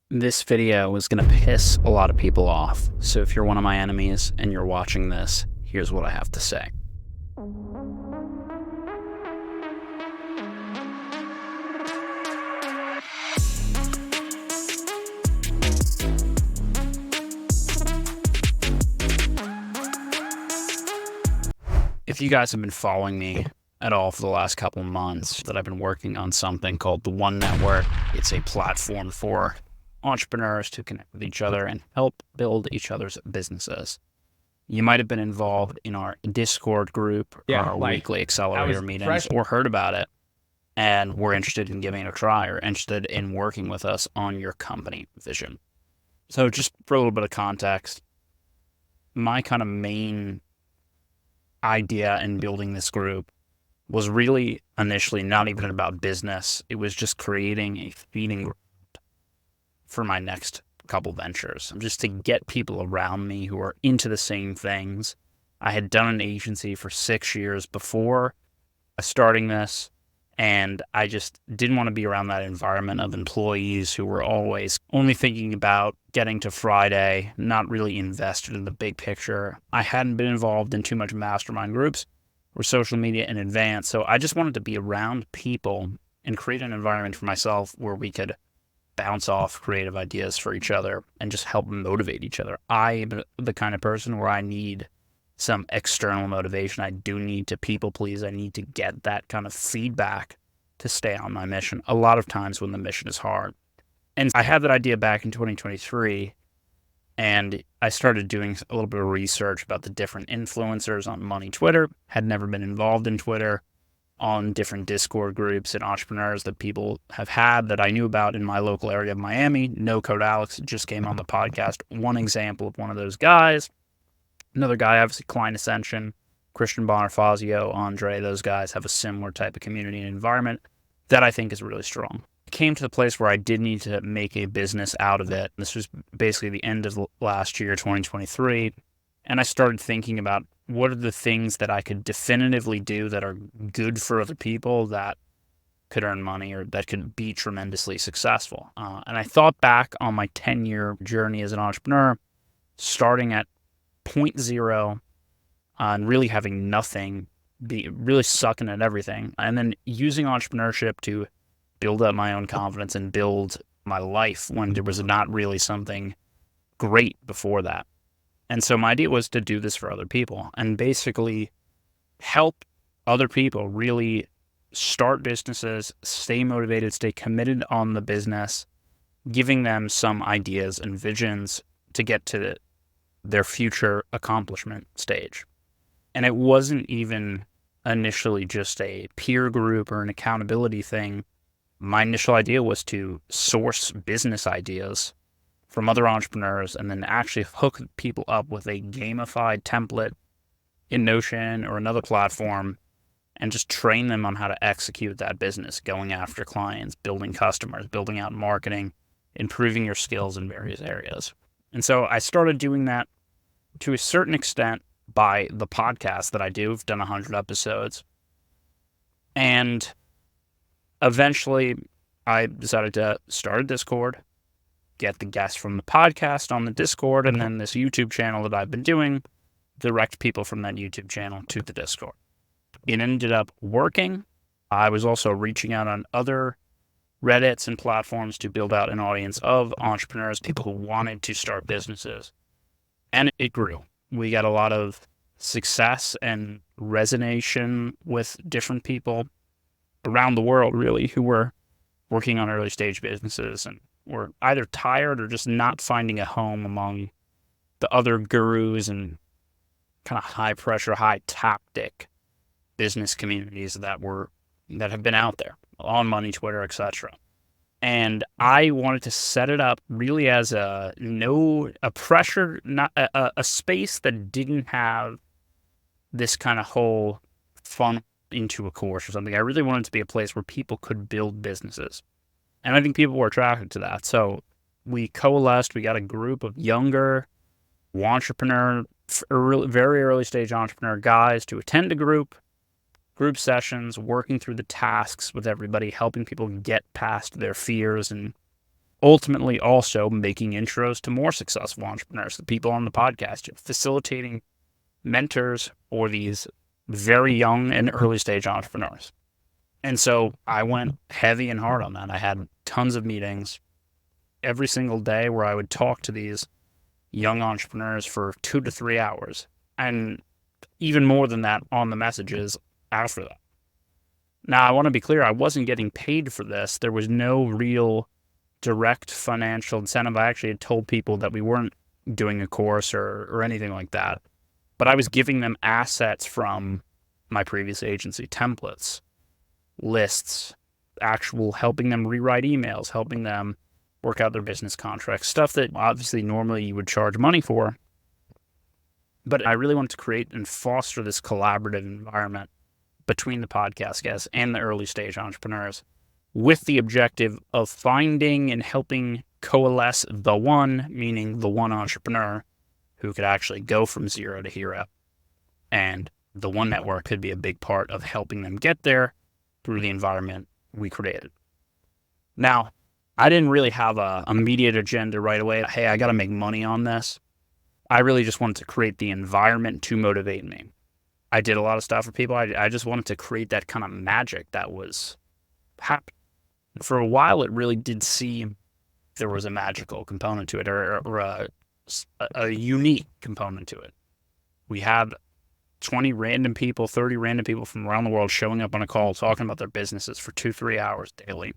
This video is going to piss a lot of people off, so if you're one of my enemies and you're watching this, here's what I have to say. If you guys have been following me at all for the last couple of months, that I've been working on something called the One Network. It's a platform for entrepreneurs to connect with each other and help build each other's businesses. You might have been involved in our Discord group or our weekly accelerator meetings or heard about it and were interested in giving it a try or interested in working with us on your company vision. So just for a little bit of context, my kind of main idea in building this group was really initially not even about business. It was just creating a feeding ground for my next couple ventures, just to get people around me who are into the same things. I had done an agency for 6 years before starting this, and I just didn't want to be around that environment of employees who were always only thinking about getting to Friday, not really invested in the big picture. I hadn't been involved in too much mastermind groups or social media in advance, so I just wanted to be around people and create an environment for myself where we could bounce off creative ideas for each other and just help motivate each other. I am the kind of person where I need some external motivation. I do need to people please. I need to get that kind of feedback to stay on my mission a lot of times when the mission is hard. And I had that idea back in 2023, and I started doing a little bit of research about the different influencers on Money Twitter. Had never been involved in Twitter, on different Discord groups and entrepreneurs that people have had that I knew about in my local area of Miami. No Code Alex just came on the podcast. One example of one of those guys. Another guy, obviously, Klein Ascension, Christian Bonifazio, Andre, those guys have a similar type of community and environment that I think is really strong. I came to the place where I did need to make a business out of it. This was basically the end of last year, 2023. And I started thinking about what are the things that I could definitively do that are good for other people that could earn money or that could be tremendously successful. And I thought back on my 10-year journey as an entrepreneur, starting at point zero and really having nothing, be really sucking at everything, and then using entrepreneurship to build up my own confidence and build my life when there was not really something great before that. And so my idea was to do this for other people and basically help other people really start businesses, stay motivated, stay committed on the business, giving them some ideas and visions to get to their future accomplishment stage. And it wasn't even initially just a peer group or an accountability thing. My initial idea was to source business ideas from other entrepreneurs and then actually hook people up with a gamified template in Notion or another platform and just train them on how to execute that business, going after clients, building customers, building out marketing, improving your skills in various areas. And so I started doing that to a certain extent by the podcast that I do. I've done 100 episodes. And eventually I decided to start a Discord, get the guests from the podcast on the Discord, and then this YouTube channel that I've been doing, direct people from that YouTube channel to the Discord. It ended up working. I was also reaching out on other Reddits and platforms to build out an audience of entrepreneurs, people who wanted to start businesses. And it grew. We got a lot of success and resonation with different people around the world, really, who were working on early stage businesses and were either tired or just not finding a home among the other gurus and kind of high pressure, high tactic business communities that have been out there on Money, Twitter, etc. And I wanted to set it up really as a pressure, not a space that didn't have this kind of whole fun into a course or something. I really wanted it to be a place where people could build businesses. And I think people were attracted to that. So we coalesced, we got a group of younger entrepreneur, very early stage entrepreneur guys to attend a group sessions, working through the tasks with everybody, helping people get past their fears and ultimately also making intros to more successful entrepreneurs, the people on the podcast, facilitating mentors for these very young and early stage entrepreneurs. And so I went heavy and hard on that. I had tons of meetings every single day where I would talk to these young entrepreneurs for 2 to 3 hours, and even more than that on the messages after that. Now, I want to be clear, I wasn't getting paid for this. There was no real direct financial incentive. I actually had told people that we weren't doing a course or anything like that, but I was giving them assets from my previous agency, templates, lists, actual helping them rewrite emails, helping them work out their business contracts, stuff that obviously normally you would charge money for. But I really wanted to create and foster this collaborative environment between the podcast guests and the early stage entrepreneurs, with the objective of finding and helping coalesce the one, meaning the one entrepreneur who could actually go from zero to hero. And the One Network could be a big part of helping them get there through the environment we created. Now, I didn't really have an immediate agenda right away. Hey, I got to make money on this. I really just wanted to create the environment to motivate me. I did a lot of stuff for people. I just wanted to create that kind of magic that was happening. For a while, it really did seem there was a magical component to it, or a unique component to it. We had 20 random people, 30 random people from around the world showing up on a call, talking about their businesses for 2-3 hours daily,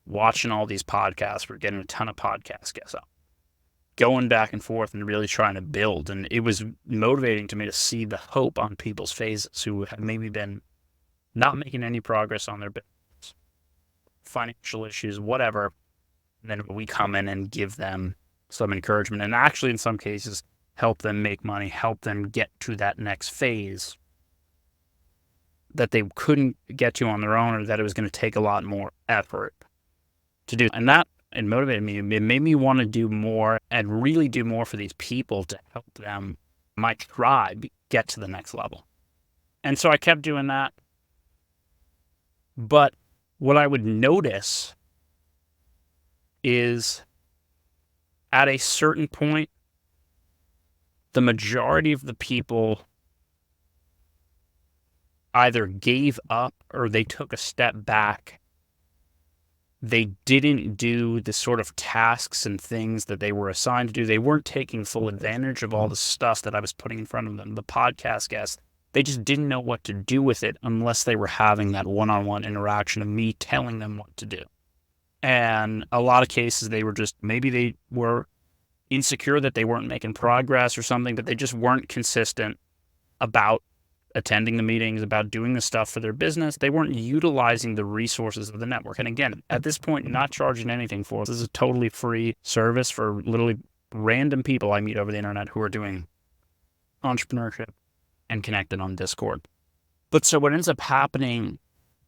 watching all these podcasts. We're getting a ton of podcast guests out, going back and forth and really trying to build. And it was motivating to me to see the hope on people's faces who had maybe been not making any progress on their business, financial issues, whatever. And then we come in and give them some encouragement, and actually in some cases help them make money, help them get to that next phase that they couldn't get to on their own, or that it was going to take a lot more effort to do. And that, it motivated me. It made me want to do more and really do more for these people to help them, my tribe, get to the next level. And so I kept doing that. But what I would notice is at a certain point, the majority of the people either gave up or they took a step back. They didn't do the sort of tasks and things that they were assigned to do. They weren't taking full advantage of all the stuff that I was putting in front of them. The podcast guests, they just didn't know what to do with it unless they were having that one-on-one interaction of me telling them what to do. And a lot of cases, they were just, maybe they were insecure that they weren't making progress or something, but they just weren't consistent about attending the meetings, about doing the stuff for their business. They weren't utilizing the resources of the network. And again, at this point, not charging anything for it. This is a totally free service for literally random people I meet over the internet who are doing entrepreneurship and connected on Discord. But so what ends up happening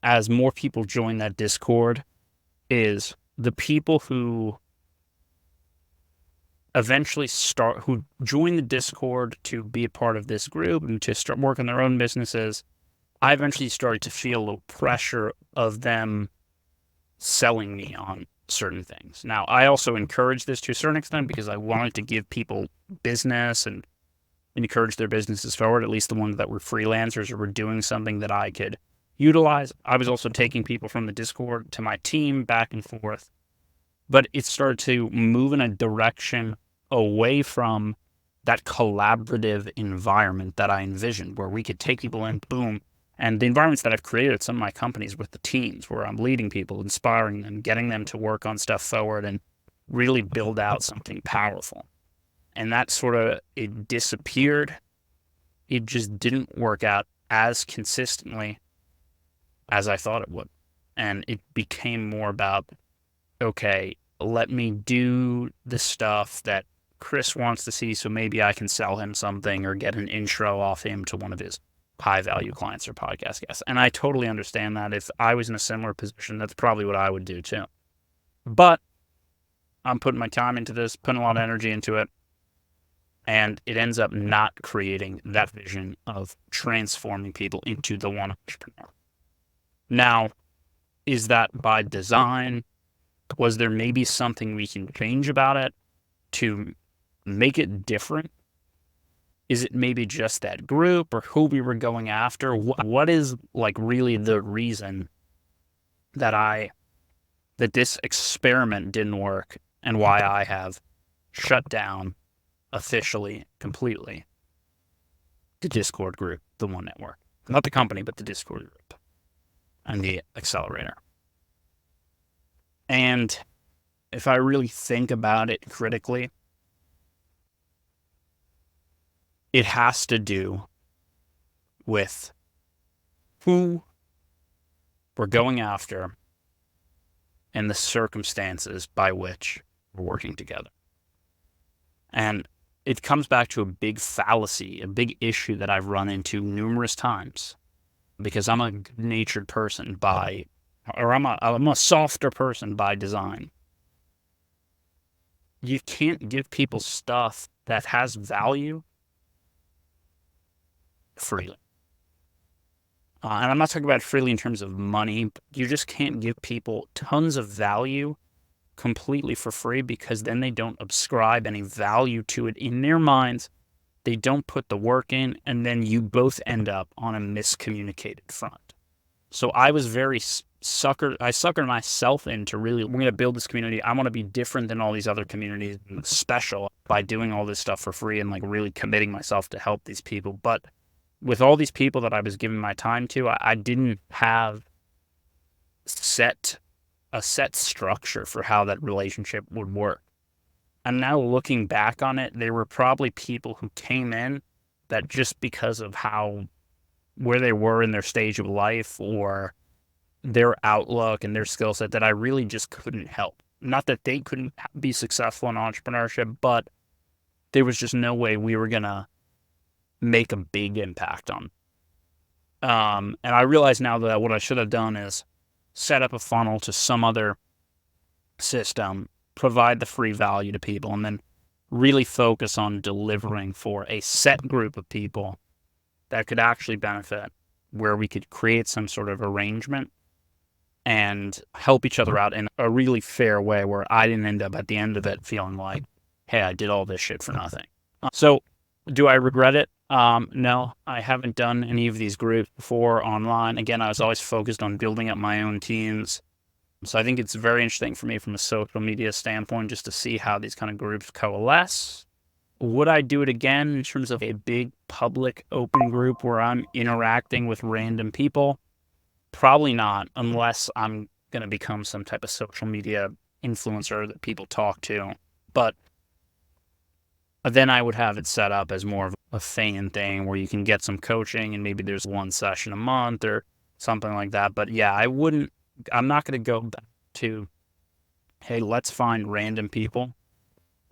as more people join that Discord is the people who eventually who join the Discord to be a part of this group and to start working their own businesses, I eventually started to feel a little pressure of them selling me on certain things. Now, I also encourage this to a certain extent because I wanted to give people business and encourage their businesses forward, at least the ones that were freelancers or were doing something that I could utilize. I was also taking people from the Discord to my team back and forth. But it started to move in a direction away from that collaborative environment that I envisioned, where we could take people in, boom. And the environments that I've created at some of my companies with the teams, where I'm leading people, inspiring them, getting them to work on stuff forward and really build out something powerful. And that sort of, it disappeared. It just didn't work out as consistently as I thought it would. And it became more about, okay, let me do the stuff that Chris wants to see, so maybe I can sell him something or get an intro off him to one of his high-value clients or podcast guests. And I totally understand that. If I was in a similar position, that's probably what I would do too. But I'm putting my time into this, putting a lot of energy into it, and it ends up not creating that vision of transforming people into the one entrepreneur. Now, is that by design? Was there maybe something we can change about it to make it different? Is it maybe just that group or who we were going after? What is like really the reason that this experiment didn't work and why I have shut down officially, completely the Discord group, the One Network, not the company, but the Discord group and the accelerator. And if I really think about it critically, it has to do with who we're going after and the circumstances by which we're working together. And it comes back to a big fallacy, a big issue that I've run into numerous times, because I'm a good-natured person I'm a softer person by design. You can't give people stuff that has value freely. And I'm not talking about freely in terms of money, but you just can't give people tons of value completely for free, because then they don't ascribe any value to it in their minds. They don't put the work in, and then you both end up on a miscommunicated front. So I was very I suckered myself into really, we're going to build this community. I want to be different than all these other communities, special, by doing all this stuff for free and like really committing myself to help these people. But with all these people that I was giving my time to, I didn't have a set structure for how that relationship would work. And now looking back on it, there were probably people who came in that just because of where they were in their stage of life or their outlook and their skill set, that I really just couldn't help. Not that they couldn't be successful in entrepreneurship, but there was just no way we were going to make a big impact on. And I realize now that what I should have done is set up a funnel to some other system, provide the free value to people, and then really focus on delivering for a set group of people that could actually benefit, where we could create some sort of arrangement and help each other out in a really fair way, where I didn't end up at the end of it feeling like, hey, I did all this shit for nothing. So do I regret it? No, I haven't done any of these groups before online. Again, I was always focused on building up my own teams. So I think it's very interesting for me from a social media standpoint, just to see how these kind of groups coalesce. Would I do it again in terms of a big public open group where I'm interacting with random people? Probably not, unless I'm going to become some type of social media influencer that people talk to. But then I would have it set up as more of a fan thing where you can get some coaching and maybe there's one session a month or something like that. But yeah, I'm not going to go back to, hey, let's find random people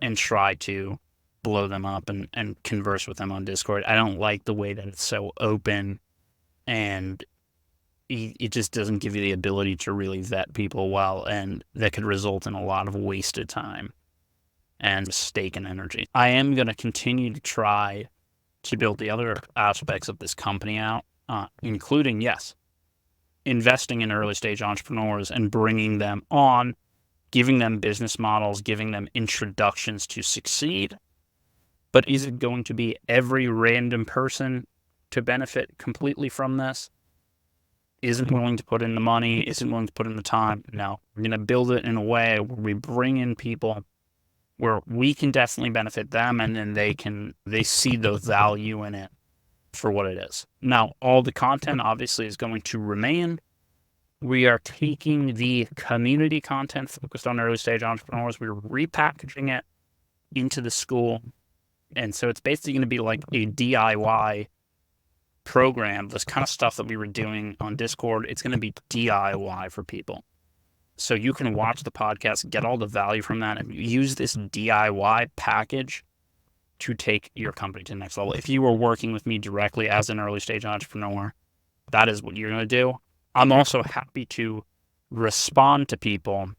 and try to blow them up and converse with them on Discord. I don't like the way that it's so open, and it just doesn't give you the ability to really vet people well, and that could result in a lot of wasted time and mistaken energy. I am going to continue to try to build the other aspects of this company out, including, yes, investing in early stage entrepreneurs and bringing them on, giving them business models, giving them introductions to succeed. But is it going to be every random person to benefit completely from this? Isn't willing to put in the money, isn't willing to put in the time? No, we're going to build it in a way where we bring in people where we can definitely benefit them, and then they see the value in it for what it is. Now, all the content obviously is going to remain. We are taking the community content focused on early stage entrepreneurs, we're repackaging it into the school. And so it's basically going to be like a DIY program. This kind of stuff that we were doing on Discord, it's going to be DIY for people. So you can watch the podcast, get all the value from that, and use this DIY package to take your company to the next level. If you were working with me directly as an early stage entrepreneur, that is what you're going to do. I'm also happy to respond to people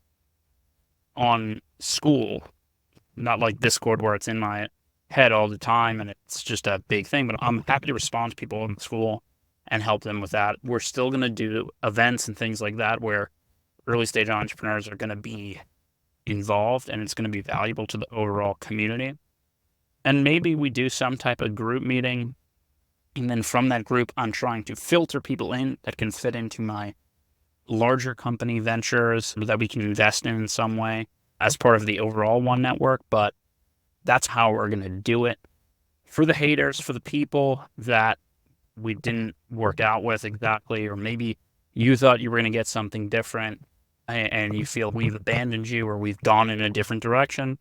on school, not like Discord where it's in my head all the time and it's just a big thing, but I'm happy to respond to people in school and help them with that. We're still going to do events and things like that where early stage entrepreneurs are going to be involved and it's going to be valuable to the overall community. And maybe we do some type of group meeting. And then from that group, I'm trying to filter people in that can fit into my larger company ventures that we can invest in some way as part of the overall One Network. But that's how we're going to do it. For the haters, for the people that we didn't work out with exactly, or maybe you thought you were going to get something different and you feel we've abandoned you or we've gone in a different direction,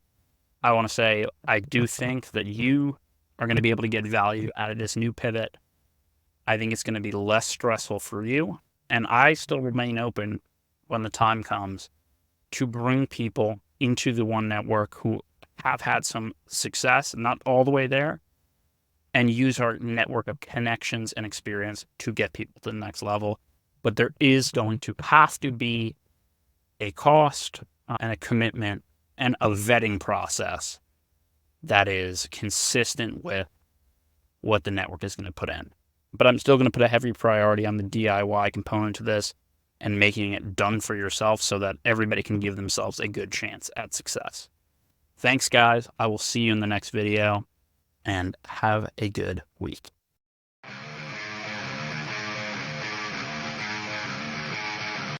I want to say I do think that you are going to be able to get value out of this new pivot. I think it's going to be less stressful for you. And I still remain open when the time comes to bring people into the One Network who have had some success, not all the way there, and use our network of connections and experience to get people to the next level. But there is going to have to be a cost and a commitment and a vetting process that is consistent with what the network is going to put in. But I'm still going to put a heavy priority on the DIY component to this and making it done for yourself so that everybody can give themselves a good chance at success. Thanks, guys. I will see you in the next video, and have a good week.